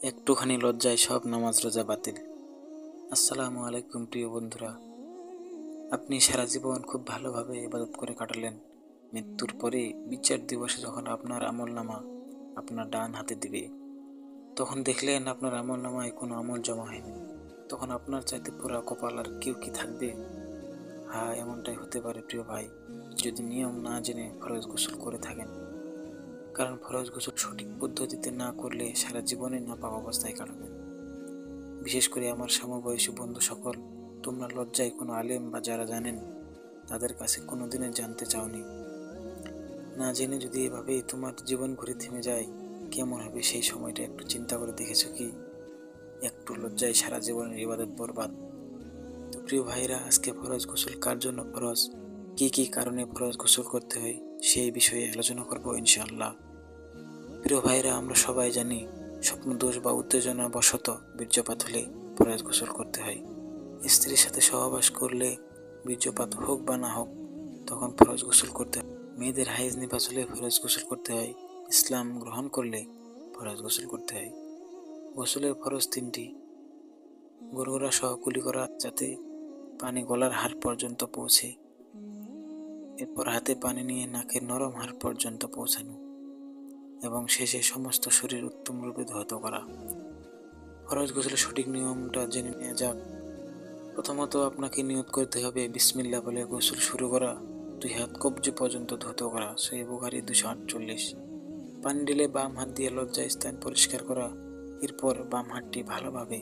একটুখানি লজ্জায় সব নামাজ রোজা বাতিল। আসসালামু আলাইকুম প্রিয় বন্ধুরা। আপনি সারা জীবন খুব ভালোভাবে ইবাদত করে কাটালেন। মৃত্যুর পরে বিচার দিবসে যখন আপনার আমলনামা আপনার ডান হাতে দিবে, তখন দেখলেন আপনার আমলনামায় কোনো আমল জমা হয়নি। তখন আপনার চাইতে পুরা কপাল আর কেউ কি থাকবে? হ্যাঁ, এমনটাই হতে পারে প্রিয় ভাই, যদি নিয়ম না জেনে ফরজ গোসল করে থাকেন। কারণ ফরজ গোসল সঠিক পদ্ধতিতে না করলে সারা জীবনে নাপাক অবস্থায় কাটাবেন। বিশেষ করে আমার সমবয়সী বন্ধু সকল, তোমরা লজ্জায় কোনো আলেম বা যারা জানেন তাদের কাছে কোনোদিনও জানতে চাওনি। না জেনে যদি এভাবেই তোমার জীবন ঘুরে থেমে যায়, কেমন হবে সেই সময়টা একটু চিন্তা করে দেখেছো কি? একটু লজ্জায় সারা জীবনের ইবাদত বরবাদ। তো প্রিয় ভাইরা, আজকে ফরজ গোসল কার জন্য ফরজ, কি কি কারণে ফরজ গোসল করতে হয়, সেই বিষয়ে আলোচনা করবো ইনশাআল্লাহ। প্রিয় ভাইরা, আমরা সবাই জানি স্বপ্নদোষ বা উত্তেজনা বশত বীর্যপাত হলে ফরজ গোসল করতে হয়। স্ত্রীর সাথে সহবাস করলে বীর্যপাত হোক বা না হোক, তখন ফরজ গোসল করতে হয়। মেয়েদের হাইজ নিফাস হলে ফরজ গোসল করতে হয়। ইসলাম গ্রহণ করলে ফরজ গোসল করতে হয়। গোসলের ফরজ তিনটি: গড়গড়া সহ কুলি করা, যাতে পানি গলার হাড় পর্যন্ত পৌঁছে। এরপর হাতে পানি নিয়ে নাকের নরম হাড় পর্যন্ত পৌঁছানো, এবং শেষে সমস্ত শরীর উত্তম রূপে ধৌত করা। ফরজ গোসলের সঠিক নিয়মটা জেনে নেওয়া যাক। প্রথমত আপনাকে নিয়ত করতে হবে বিসমিল্লাহ বলে গোসল শুরু করা, 2 হাত কবজি পর্যন্ত ধৌত করা। সহিহ বুখারী 248। পানি ঢেলে বাম হাত দিয়ে লজ্জা স্থান পরিষ্কার করা, এরপর বাম হাতটি ভালোভাবে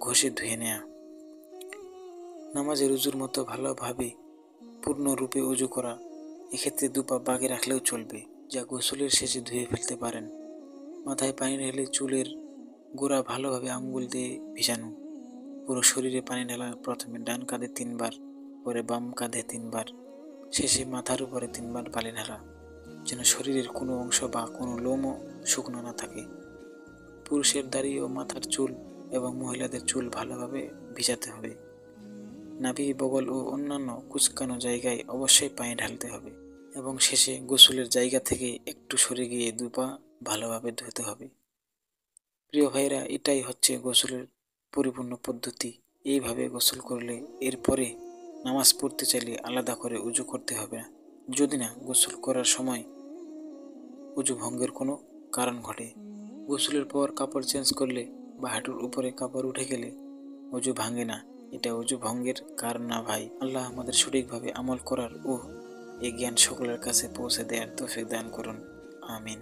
ঘষে ধুয়ে নেয়া। নামাজের উজুর মতো ভালোভাবে পূর্ণরূপে উজু করা, এক্ষেত্রে 2 পা বাগে রাখলেও চলবে, যা গোসলের শেষে ধুয়ে ফেলতে পারেন। মাথায় পানি ঢেলে চুলের গোড়া ভালোভাবে আঙ্গুল দিয়ে ভিজানো। পুরো শরীরে পানি ঢালা, প্রথমে ডান কাঁধে 3 বার, পরে বাম কাঁধে 3 বার, শেষে মাথার উপরে 3 বার পানি ঢালা, যেন শরীরের কোনো অংশ বা কোনো লোমও শুকনো না থাকে। পুরুষের দাড়ি ও মাথার চুল এবং মহিলাদের চুল ভালোভাবে ভিজাতে হবে। নাভি, বগল ও অন্যান্য কুঁচকানো জায়গায় অবশ্যই পানি ঢালতে হবে, এবং শেষে গোসলের জায়গা থেকে একটু সরে গিয়ে 2 পা ভালোভাবে ধুতে হবে। প্রিয় ভাইরা, এটাই হচ্ছে গোসলের পরিপূর্ণ পদ্ধতি। এইভাবে গোসল করলে এরপরে নামাজ পড়তে চাইলে আলাদা করে উজু করতে হবে না, যদি না গোসল করার সময় উজু ভঙ্গের কোনো কারণ ঘটে। গোসলের পর কাপড় চেঞ্জ করলে বা হাঁটুর উপরে কাপড় উঠে গেলে উজু ভাঙে না, এটা উজু ভঙ্গের কারণ না ভাই। আল্লাহ আমাদের সঠিকভাবে আমল করার ও এই জ্ঞান সকলের কাছে পৌঁছে দেওয়ার তৌফিক দান করুন। আমিন।